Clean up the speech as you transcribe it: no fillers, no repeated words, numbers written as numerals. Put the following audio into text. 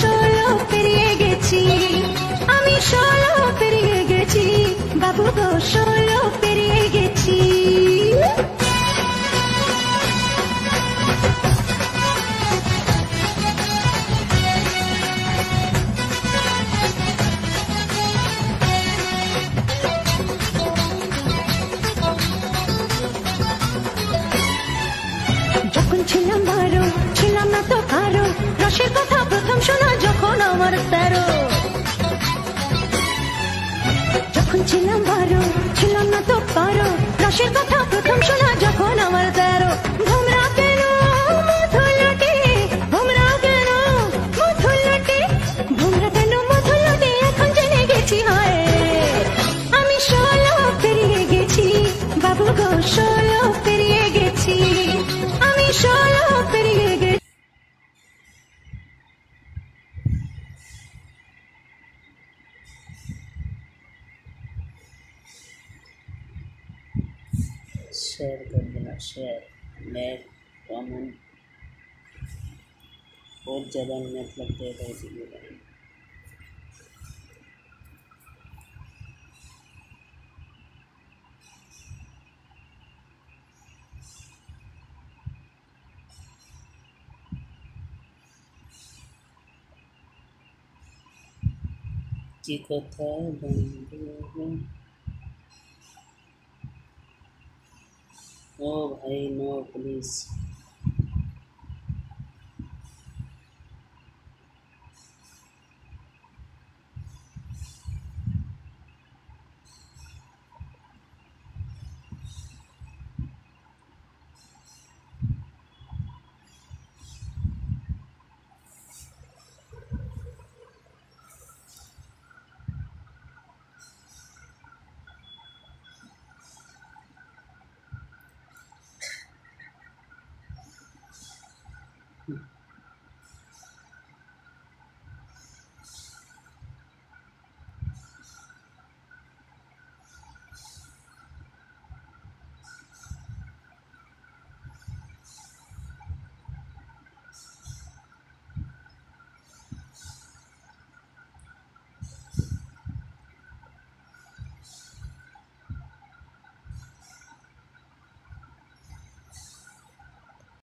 ষোলো পেরিয়ে গেছি, আমি ষোলো পেরিয়ে গেছি, বাবু গো ষোলো পেরিয়ে গেছি। যখন ছিলাম 12 ছিলাম না তো কারো, রসের কথা প্রথম শোনা যখন আমার 13। যখন ছিলাম 12 ছিলাম না তো কারো, রসের কথা প্রথম শোনা যখন আমার 13। ভোমরা কেন মধু লুটে, ভোমরা কেন মধু লুটে, ভোমরা কেন মধু লুটে, এখন জেনে গেছি হয় আমি ষোলো পেরিয়ে গেছি, বাবু গো ষোলো পেরিয়ে গেছি, আমি ষোলো পেরিয়ে গেছি। शेयर कर देना, शेयर लाइक कमेंट, बहुत ज़्यादा मेहनत लगता है इस वीडियो में। কি কথা বন্ধু, ओ भाई नो प्लीज।